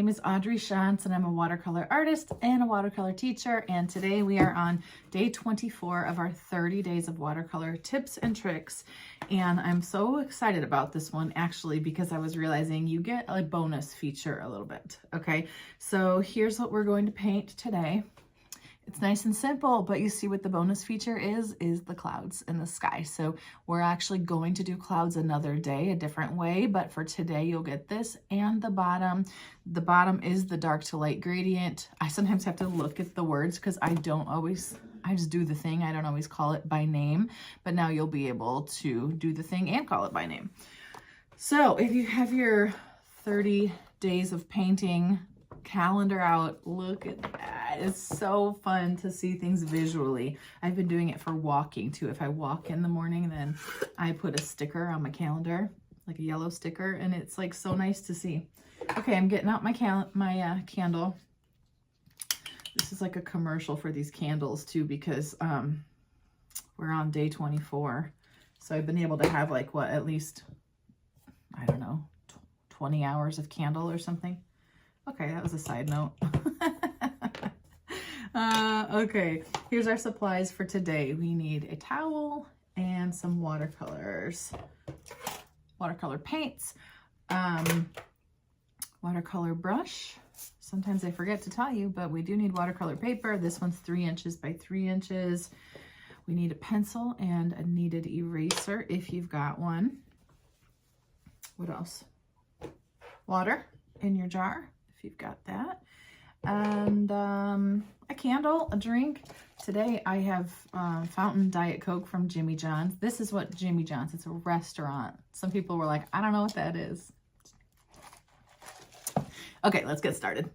name is Audrey Shantz and I'm a watercolor artist and a watercolor teacher. And today we are on day 24 of our 30 days of watercolor tips and tricks. And I'm so excited about this one actually, because I was realizing you get a bonus feature a little bit. Okay, so here's what we're going to paint today. It's nice and simple, but you see what the bonus feature is the clouds in the sky. So we're actually going to do clouds another day, a different way, but for today you'll get this and the bottom. The bottom is the dark to light gradient. I sometimes have to look at the words because I just do the thing. I don't always call it by name, but now you'll be able to do the thing and call it by name. So if you have your 30 days of painting calendar out, look at that. It's so fun to see things visually. I've been doing it for walking too. If I walk in the morning, then I put a sticker on my calendar, like a yellow sticker, and it's like so nice to see. Okay, I'm getting out my candle. This is like a commercial for these candles too, because we're on day 24. So I've been able to have like what, at least, I don't know, 20 hours of candle or something. Okay, that was a side note. Okay, here's our supplies for today. We need a towel and some watercolors, watercolor paints, watercolor brush. Sometimes I forget to tell you, but we do need watercolor paper. This one's 3 inches by 3 inches. We need a pencil and a kneaded eraser if you've got one. What else? Water in your jar if you've got that, and a candle, a drink. Today I have fountain Diet Coke from Jimmy John's. This is what Jimmy John's, it's a restaurant. Some people were like, I don't know what that is. Okay, let's get started.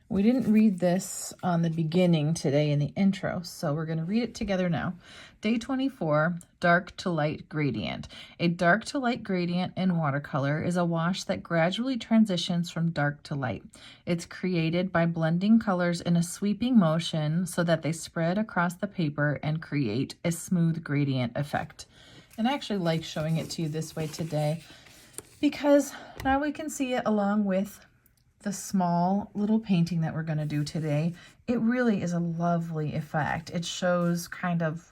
We didn't read this on the beginning today in the intro, so we're going to read it together now. Day 24, dark to light gradient. A dark to light gradient in watercolor is a wash that gradually transitions from dark to light. It's created by blending colors in a sweeping motion so that they spread across the paper and create a smooth gradient effect. And I actually like showing it to you this way today because now we can see it along with the small little painting that we're going to do today. It really is a lovely effect. It shows kind of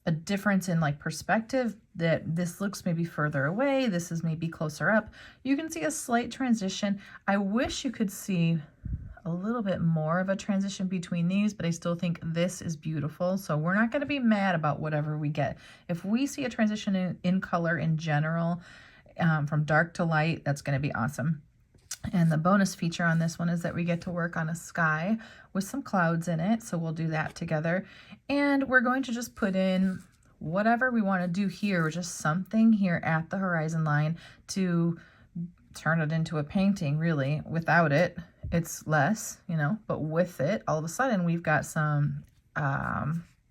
a difference in like perspective, that this looks maybe further away, this is maybe closer up. You can see a slight transition. I wish you could see a little bit more of a transition between these, but I still think this is beautiful. So we're not going to be mad about whatever we get. If we see a transition in color in general, from dark to light, that's going to be awesome. And the bonus feature on this one is that we get to work on a sky with some clouds in it. So we'll do that together. And we're going to just put in whatever we want to do here, just something here at the horizon line to turn it into a painting, really. Without it, it's less, you know, but with it, all of a sudden we've got some,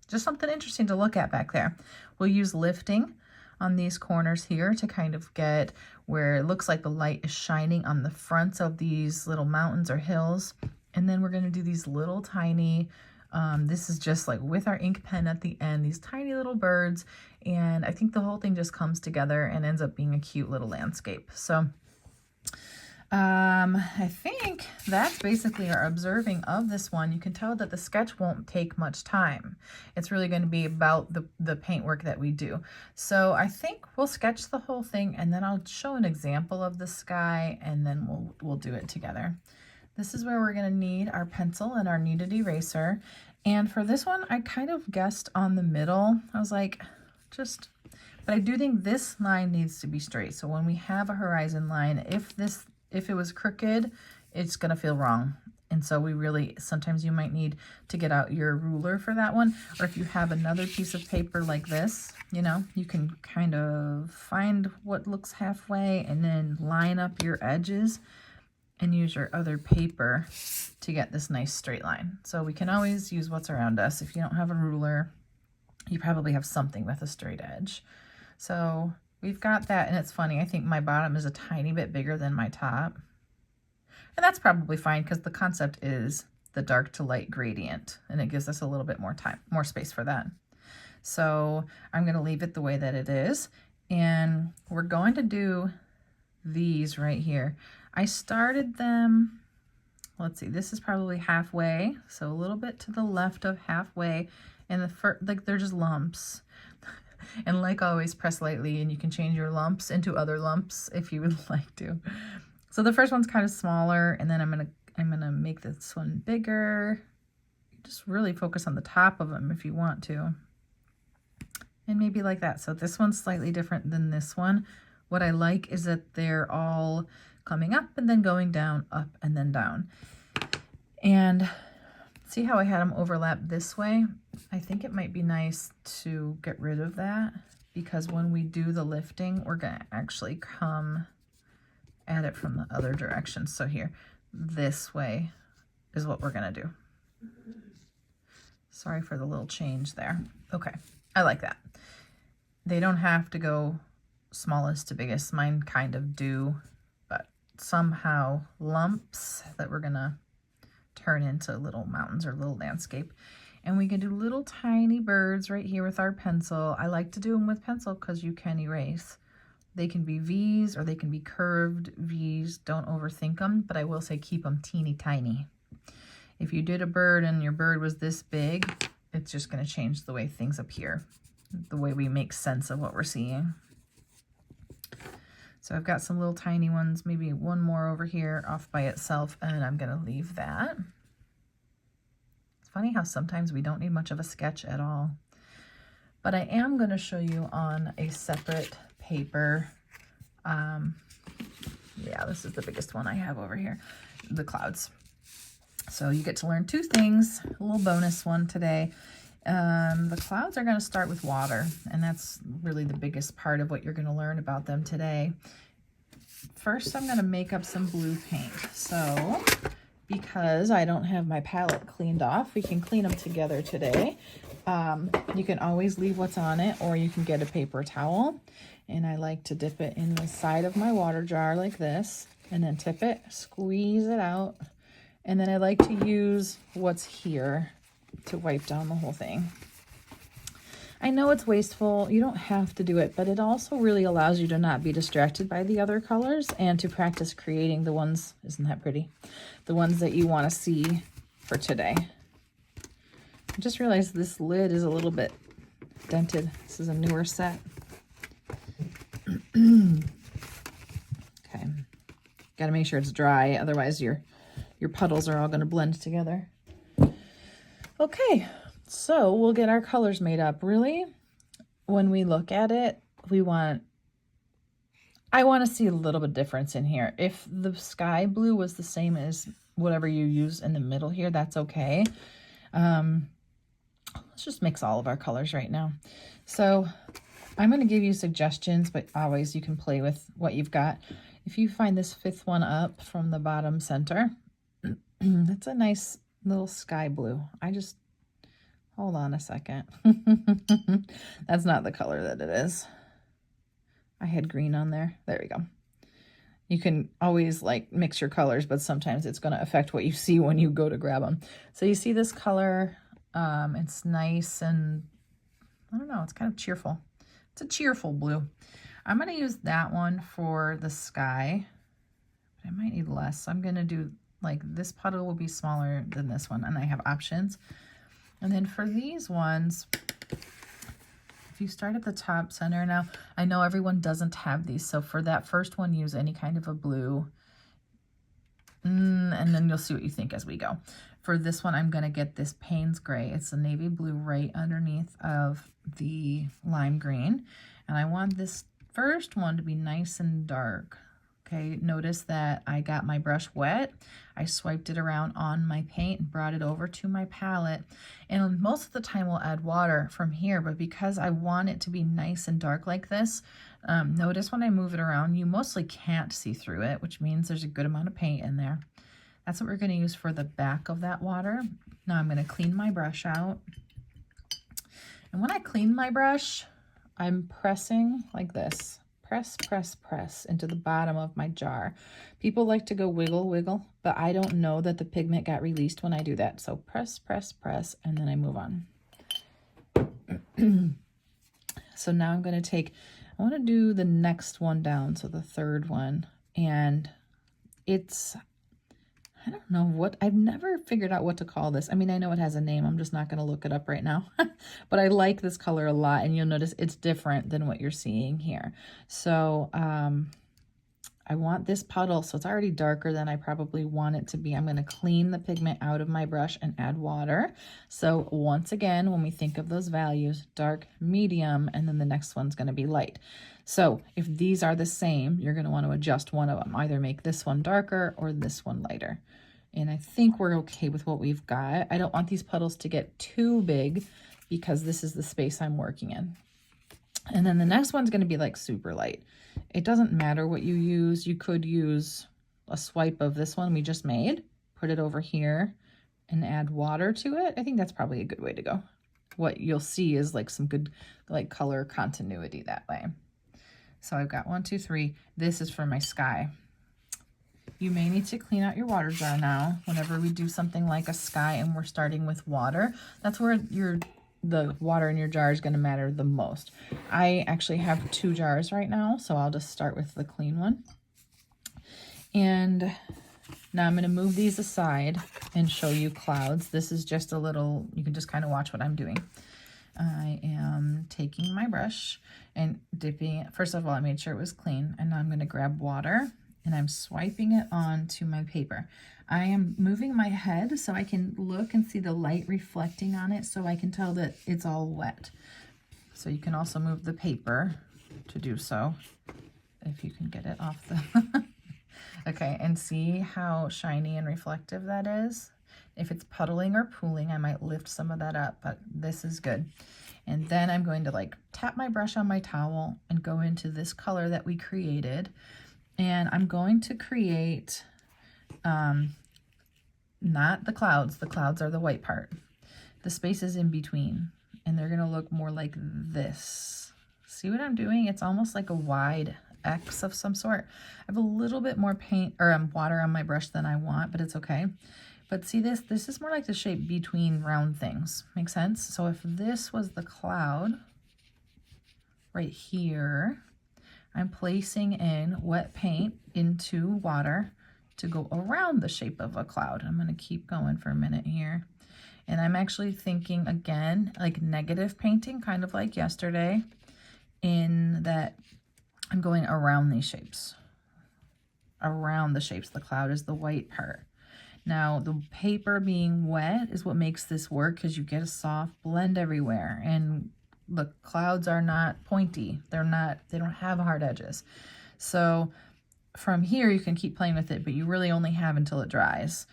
just something interesting to look at back there. We'll use lifting on these corners here to kind of get where it looks like the light is shining on the fronts of these little mountains or hills. And then we're going to do these little tiny, this is just like with our ink pen at the end, these tiny little birds. And I think the whole thing just comes together and ends up being a cute little landscape. So I think that's basically our observing of this one. You can tell that the sketch won't take much time. It's really going to be about the paint work that we do. So I think we'll sketch the whole thing and then I'll show an example of the sky and then we'll do it together. This is where we're going to need our pencil and our kneaded eraser. And for this one, I kind of guessed on the middle. I was like, but I do think this line needs to be straight. So when we have a horizon line, if it was crooked, it's going to feel wrong. And so we really, sometimes you might need to get out your ruler for that one. Or if you have another piece of paper like this, you know, you can kind of find what looks halfway and then line up your edges and use your other paper to get this nice straight line. So we can always use what's around us. If you don't have a ruler, you probably have something with a straight edge. So we've got that, and it's funny, I think my bottom is a tiny bit bigger than my top. And that's probably fine because the concept is the dark to light gradient, and it gives us a little bit more time, more space for that. So I'm going to leave it the way that it is, and we're going to do these right here. I started them let's see, this is probably halfway, so a little bit to the left of halfway, and the first, like, they're just lumps. And like always, press lightly, and you can change your lumps into other lumps if you would like to. So the first one's kind of smaller, and then I'm gonna make this one bigger. Just really focus on the top of them if you want to. And maybe like that. So this one's slightly different than this one. What I like is that they're all coming up and then going down, up and then down. And see how I had them overlap this way? I think it might be nice to get rid of that, because when we do the lifting, we're gonna actually come at it from the other direction. So here, this way is what we're gonna do. Sorry for the little change there. Okay, I like that. They don't have to go smallest to biggest. Mine kind of do, but somehow lumps that we're gonna turn into little mountains or little landscape. And we can do little tiny birds right here with our pencil. I like to do them with pencil because you can erase. They can be V's or they can be curved V's. Don't overthink them, but I will say keep them teeny tiny. If you did a bird and your bird was this big, it's just going to change the way things appear, the way we make sense of what we're seeing. So I've got some little tiny ones, maybe one more over here off by itself, and I'm going to leave that. It's funny how sometimes we don't need much of a sketch at all. But I am going to show you on a separate paper. Yeah, this is the biggest one I have over here, the clouds. So you get to learn two things, a little bonus one today. The clouds are going to start with water, and that's really the biggest part of what you're going to learn about them today. First, I'm going to make up some blue paint. So because I don't have my palette cleaned off, we can clean them together today. You can always leave what's on it, or you can get a paper towel. And I like to dip it in the side of my water jar like this, and then tip it, squeeze it out. And then I like to use what's here to wipe down the whole thing. I know it's wasteful, you don't have to do it, but it also really allows you to not be distracted by the other colors and to practice creating the ones, isn't that pretty? The ones that you want to see for today. I just realized this lid is a little bit dented. This is a newer set. Okay, got to make sure it's dry, otherwise your puddles are all going to blend together. Okay, so we'll get our colors made up. Really, when we look at it, I want to see a little bit of difference in here. If the sky blue was the same as whatever you use in the middle here, that's okay. Let's just mix all of our colors right now. So I'm going to give you suggestions, but always you can play with what you've got. If you find this fifth one up from the bottom center, that's a nice little sky blue. Hold on a second. That's not the color that it is. I had green on there. There we go. You can always like mix your colors, but sometimes it's going to affect what you see when you go to grab them. So you see this color, it's nice and I don't know, it's kind of cheerful. It's a cheerful blue. I'm going to use that one for the sky, but I might need less. So I'm going to do like this puddle will be smaller than this one, and I have options. And then for these ones, if you start at the top center, now I know everyone doesn't have these, so for that first one, use any kind of a blue, and then you'll see what you think as we go. For this one, I'm going to get this Payne's Gray. It's a navy blue right underneath of the lime green, and I want this first one to be nice and dark. Okay, notice that I got my brush wet. I swiped it around on my paint and brought it over to my palette. And most of the time we'll add water from here, but because I want it to be nice and dark like this, notice when I move it around, you mostly can't see through it, which means there's a good amount of paint in there. That's what we're going to use for the back of that water. Now I'm going to clean my brush out. And when I clean my brush, I'm pressing like this. Press, press, press into the bottom of my jar. People like to go wiggle, wiggle, but I don't know that the pigment got released when I do that. So press, press, press, and then I move on. So now I'm going to I want to do the next one down, so the third one. And it's I don't know what, I've never figured out what to call this. I mean, I know it has a name. I'm just not going to look it up right now. But I like this color a lot, and you'll notice it's different than what you're seeing here. So I want this puddle, so it's already darker than I probably want it to be. I'm going to clean the pigment out of my brush and add water. So once again, when we think of those values, dark, medium, and then the next one's going to be light. So if these are the same, you're going to want to adjust one of them, either make this one darker or this one lighter. And I think we're okay with what we've got. I don't want these puddles to get too big because this is the space I'm working in. And then the next one's going to be like super light. It doesn't matter what you use. You could use a swipe of this one we just made, put it over here, and add water to it. I think that's probably a good way to go. What you'll see is like some good like color continuity that way. So I've got 1, 2, 3. This is for my sky. You may need to clean out your water jar now whenever we do something like a sky and we're starting with water. That's where the water in your jar is going to matter the most. I actually have 2 jars right now, so I'll just start with the clean one. And now I'm going to move these aside and show you clouds. This is just a little, you can just kind of watch what I'm doing. I am taking my brush and dipping it. First of all, I made sure it was clean, and now I'm going to grab water and I'm swiping it onto my paper. I am moving my head so I can look and see the light reflecting on it, so I can tell that it's all wet. So you can also move the paper to do so, if you can get it off the... Okay, and see how shiny and reflective that is? If it's puddling or pooling, I might lift some of that up, but this is good. And then I'm going to like tap my brush on my towel and go into this color that we created. And I'm going to create, not the clouds are the white part. The spaces in between, and they're gonna look more like this. See what I'm doing? It's almost like a wide X of some sort. I have a little bit more paint or water on my brush than I want, but it's okay. But see this? This is more like the shape between round things. Make sense? So if this was the cloud right here, I'm placing in wet paint into water to go around the shape of a cloud. I'm going to keep going for a minute here. And I'm actually thinking, again, like negative painting, kind of like yesterday, in that I'm going around these shapes. Around the shapes. The cloud is the white part. Now, the paper being wet is what makes this work, because you get a soft blend everywhere. And the clouds are not pointy. They don't have hard edges. So from here, you can keep playing with it, but you really only have until it dries.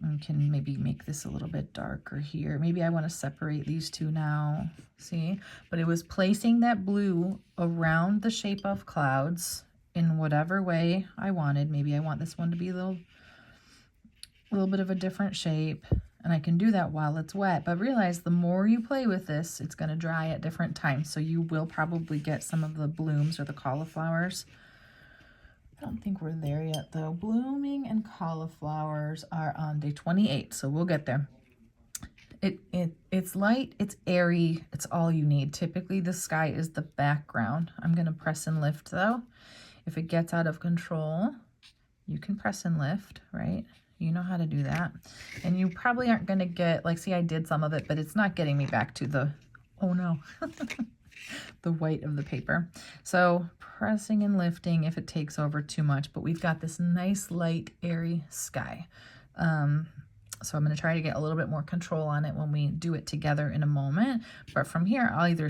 You can maybe make this a little bit darker here. Maybe I want to separate these two now. See? But it was placing that blue around the shape of clouds in whatever way I wanted. Maybe I want this one to be a little bit of a different shape. And I can do that while it's wet, but realize the more you play with this, it's going to dry at different times. So you will probably get some of the blooms or the cauliflowers. I don't think we're there yet though. Blooming and cauliflowers are on day 28, so we'll get there. It's light, it's airy, it's all you need. Typically the sky is the background. I'm going to press and lift though. If it gets out of control, you can press and lift, right? You know how to do that. And you probably aren't going to get, like, see, I did some of it, but it's not getting me back to the, oh no, the white of the paper. So pressing and lifting if it takes over too much, but we've got this nice, light, airy sky. So I'm going to try to get a little bit more control on it when we do it together in a moment. But from here, I'll either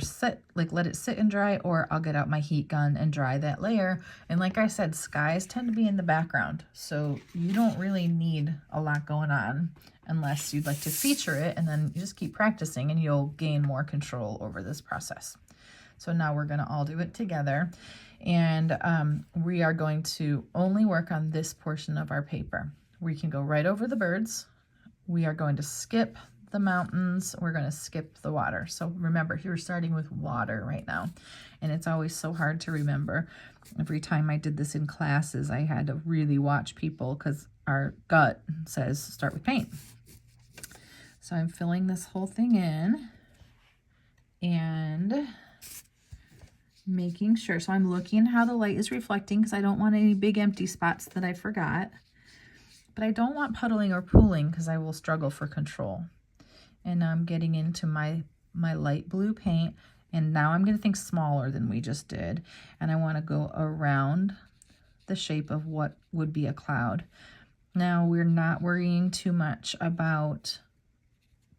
let it sit and dry, or I'll get out my heat gun and dry that layer. And like I said, skies tend to be in the background. So you don't really need a lot going on unless you'd like to feature it. And then you just keep practicing and you'll gain more control over this process. So now we're going to all do it together. And we are going to only work on this portion of our paper. We can go right over the birds. We are going to skip the mountains. We're going to skip the water. So remember, you're starting with water right now. And it's always so hard to remember. Every time I did this in classes, I had to really watch people because our gut says start with paint. So I'm filling this whole thing in and making sure. So I'm looking how the light is reflecting because I don't want any big empty spots that I forgot. but I don't want puddling or pooling because I will struggle for control. And now I'm getting into my light blue paint, and now I'm going to think smaller than we just did, and I want to go around the shape of what would be a cloud. Now we're not worrying too much about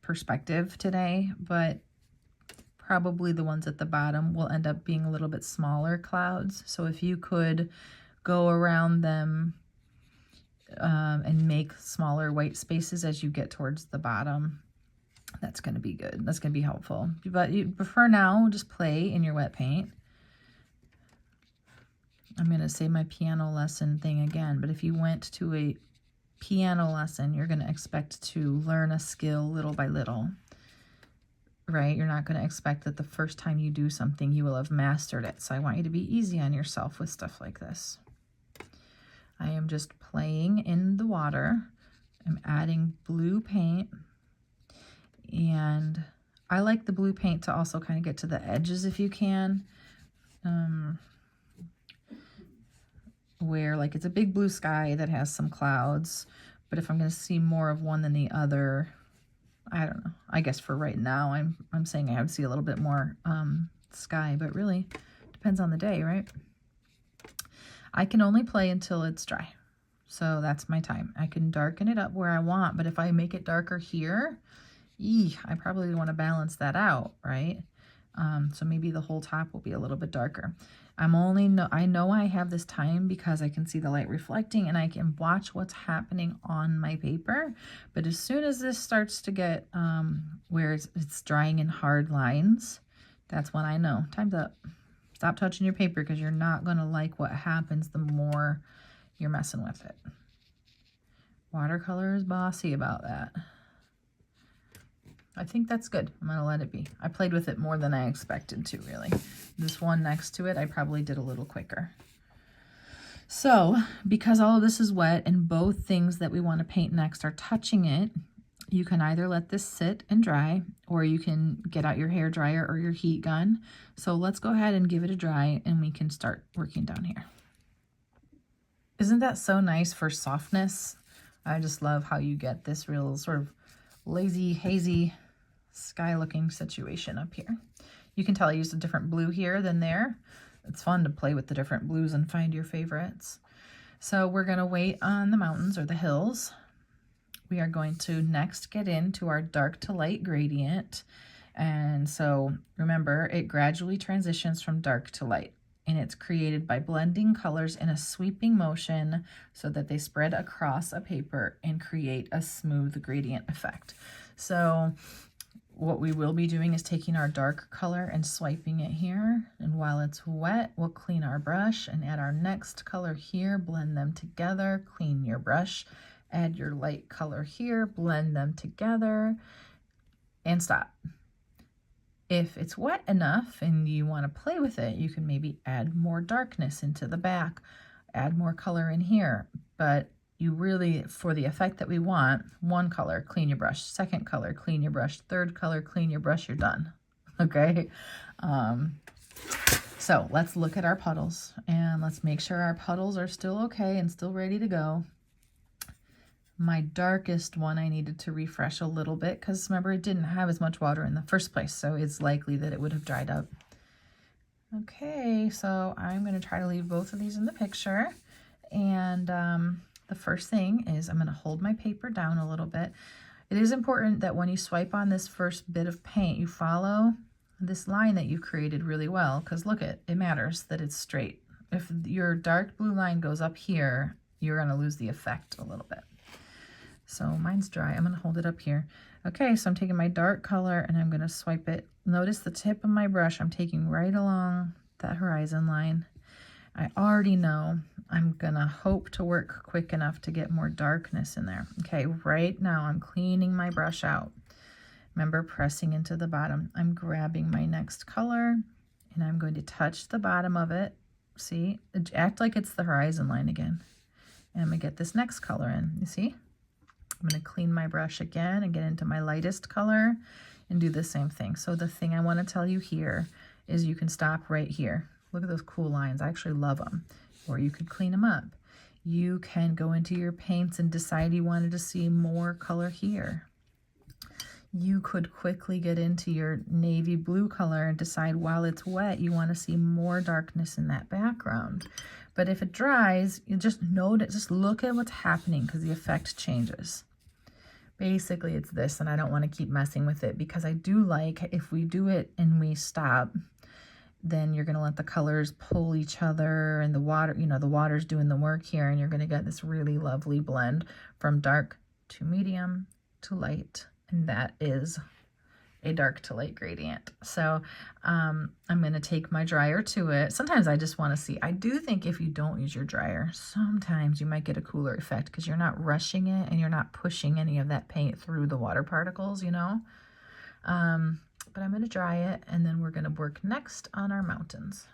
perspective today, but probably the ones at the bottom will end up being a little bit smaller clouds. So if you could go around them and make smaller white spaces as you get towards the bottom, that's going to be good. That's going to be helpful. But for now, just play in your wet paint. I'm going to say my piano lesson thing again, but if you went to a piano lesson, you're going to expect to learn a skill little by little, right? You're not going to expect that the first time you do something, you will have mastered it. So I want you to be easy on yourself with stuff like this. I am just playing in the water. I'm adding blue paint. And I like the blue paint to also kind of get to the edges if you can. Where like it's a big blue sky that has some clouds, but if I'm going to see more of one than the other, I don't know. I guess for right now, I'm saying I would see a little bit more sky, but really depends on the day, right? I can only play until it's dry. So that's my time. I can darken it up where I want, but if I make it darker here, I probably want to balance that out, right? So maybe the whole top will be a little bit darker. I know I have this time because I can see the light reflecting and I can watch what's happening on my paper. But as soon as this starts to get where it's drying in hard lines, that's when I know time's up. Stop touching your paper because you're not going to like what happens the more you're messing with it. Watercolor is bossy about that. I think that's good. I'm going to let it be. I played with it more than I expected to, really. This one next to it, I probably did a little quicker. So, because all of this is wet and both things that we want to paint next are touching it, you can either let this sit and dry, or you can get out your hair dryer or your heat gun. So let's go ahead and give it a dry, and we can start working down here. Isn't that so nice for softness? I just love how you get this real sort of lazy, hazy, sky-looking situation up here. You can tell I used a different blue here than there. It's fun to play with the different blues and find your favorites. So we're going to wait on the mountains or the hills. We are going to next get into our dark to light gradient. And so remember, it gradually transitions from dark to light. And it's created by blending colors in a sweeping motion so that they spread across a paper and create a smooth gradient effect. So what we will be doing is taking our dark color and swiping it here. And while it's wet, we'll clean our brush and add our next color here, blend them together, clean your brush, add your light color here, blend them together, and stop. If it's wet enough and you want to play with it, you can maybe add more darkness into the back, add more color in here. But you really, for the effect that we want, one color, clean your brush, second color, clean your brush, third color, clean your brush, you're done. Okay? So let's look at our puddles and let's make sure our puddles are still okay and still ready to go. My darkest one I needed to refresh a little bit because remember it didn't have as much water in the first place, so it's likely that it would have dried up. Okay, so I'm going to try to leave both of these in the picture, and the first thing is I'm going to hold my paper down a little bit. It is important that when you swipe on this first bit of paint, you follow this line that you've created really well, because look, it matters that it's straight. If your dark blue line goes up here, you're going to lose the effect a little bit. So mine's dry. I'm going to hold it up here. Okay, so I'm taking my dark color and I'm going to swipe it. Notice the tip of my brush I'm taking right along that horizon line. I already know I'm going to hope to work quick enough to get more darkness in there. Okay, right now I'm cleaning my brush out. Remember, pressing into the bottom. I'm grabbing my next color and I'm going to touch the bottom of it. See, act like it's the horizon line again. And I'm going to get this next color in. You see? I'm going to clean my brush again and get into my lightest color and do the same thing. So the thing I want to tell you here is you can stop right here. Look at those cool lines. I actually love them. Or you could clean them up. You can go into your paints and decide you wanted to see more color here. You could quickly get into your navy blue color and decide while it's wet, you want to see more darkness in that background. But if it dries, you just notice, just look at what's happening because the effect changes. Basically, it's this, and I don't want to keep messing with it because I do like, if we do it and we stop, then you're going to let the colors pull each other, and the water, you know, the water's doing the work here, and you're going to get this really lovely blend from dark to medium to light. And that is a dark to light gradient. So I'm going to take my dryer to it. Sometimes I just want to see. I do think if you don't use your dryer, sometimes you might get a cooler effect because you're not rushing it and you're not pushing any of that paint through the water particles, you know. But I'm going to dry it, and then we're going to work next on our mountains.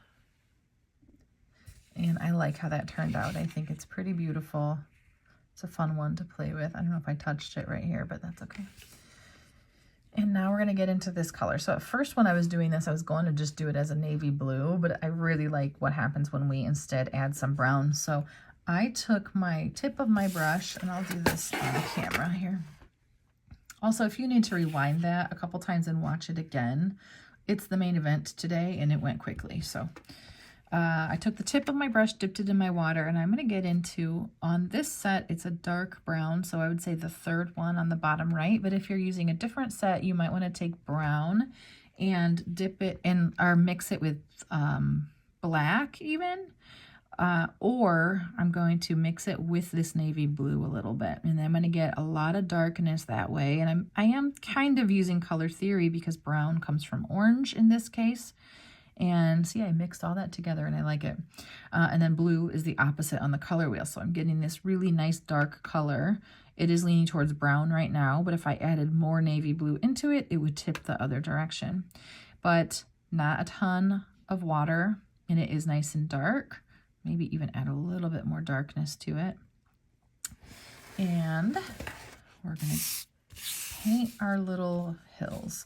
And I like how that turned out. I think it's pretty beautiful. It's a fun one to play with. I don't know if I touched it right here, but that's okay. And now we're going to get into this color. So at first when I was doing this, I was going to just do it as a navy blue, but I really like what happens when we instead add some brown. So I took my tip of my brush, and I'll do this on camera here. Also, if you need to rewind that a couple times and watch it again, it's the main event today and it went quickly. So I took the tip of my brush, dipped it in my water, and I'm going to get into, on this set, it's a dark brown. So I would say the third one on the bottom right. But if you're using a different set, you might want to take brown and dip it in, or mix it with black even. Or I'm going to mix it with this navy blue a little bit, and then I'm going to get a lot of darkness that way. And I am kind of using color theory because brown comes from orange in this case. And see, I mixed all that together and I like it. And then blue is the opposite on the color wheel. So I'm getting this really nice dark color. It is leaning towards brown right now, but if I added more navy blue into it, it would tip the other direction. But not a ton of water, and it is nice and dark. Maybe even add a little bit more darkness to it. And we're going to paint our little hills.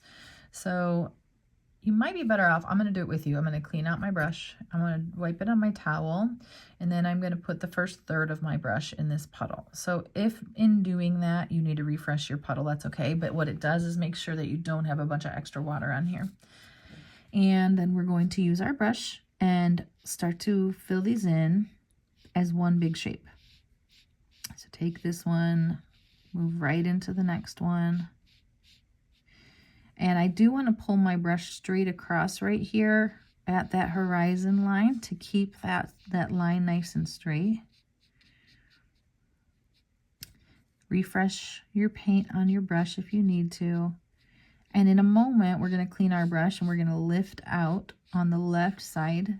So you might be better off, I'm going to do it with you. I'm going to clean out my brush. I'm going to wipe it on my towel, and then I'm going to put the first third of my brush in this puddle. So if in doing that you need to refresh your puddle, that's okay. But what it does is make sure that you don't have a bunch of extra water on here. And then we're going to use our brush and start to fill these in as one big shape. So take this one, move right into the next one. And I do want to pull my brush straight across right here at that horizon line to keep that line nice and straight. Refresh your paint on your brush if you need to. And in a moment, we're going to clean our brush and we're going to lift out on the left side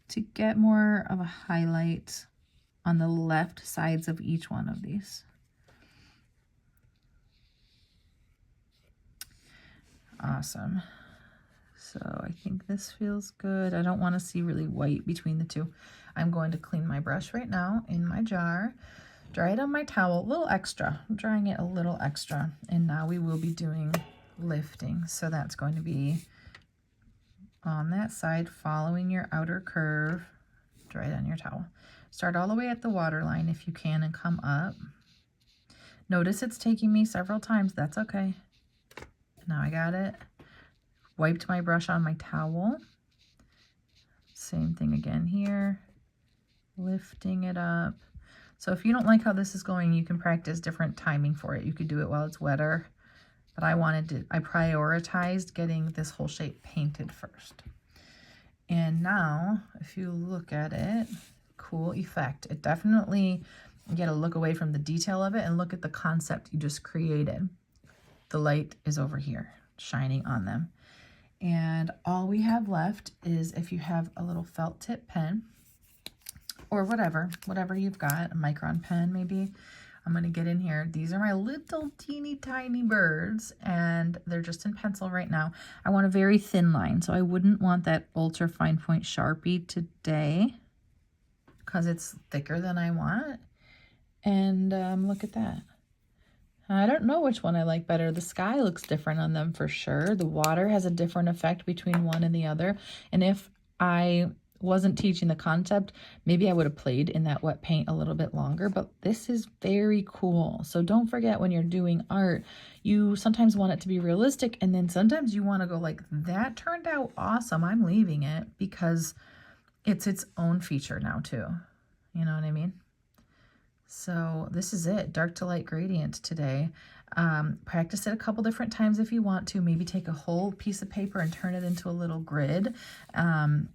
to get more of a highlight on the left sides of each one of these. Awesome. So I think this feels good. I don't want to see really white between the two. I'm going to clean my brush right now in my jar, dry it on my towel, a little extra. I'm drying it a little extra. And now we will be doing lifting. So that's going to be on that side, following your outer curve, dry it on your towel. Start all the way at the water line if you can and come up. Notice it's taking me several times. That's okay. Now I got it. Wiped my brush on my towel. Same thing again here. Lifting it up. So if you don't like how this is going, you can practice different timing for it. You could do it while it's wetter. But I prioritized getting this whole shape painted first. And now, if you look at it, cool effect. It definitely, you get to look away from the detail of it and look at the concept you just created. The light is over here, shining on them. And all we have left is, if you have a little felt tip pen, or whatever you've got, a micron pen maybe, I'm going to get in here. These are my little teeny tiny birds, and they're just in pencil right now. I want a very thin line, so I wouldn't want that ultra fine point Sharpie today because it's thicker than I want. And look at that. I don't know which one I like better. The sky looks different on them for sure. The water has a different effect between one and the other. And if I wasn't teaching the concept, maybe I would have played in that wet paint a little bit longer, but this is very cool. So don't forget, when you're doing art, you sometimes want it to be realistic, and then sometimes you want to go like, that turned out awesome, I'm leaving it, because it's its own feature now too. You know what I mean? So this is it, dark to light gradient today. Practice it a couple different times if you want to. Maybe take a whole piece of paper and turn it into a little grid, and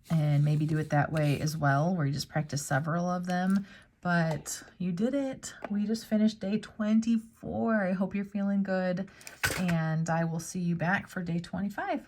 maybe do it that way as well, where you just practice several of them. But you did it. We just finished day 24. I hope you're feeling good, and I will see you back for day 25.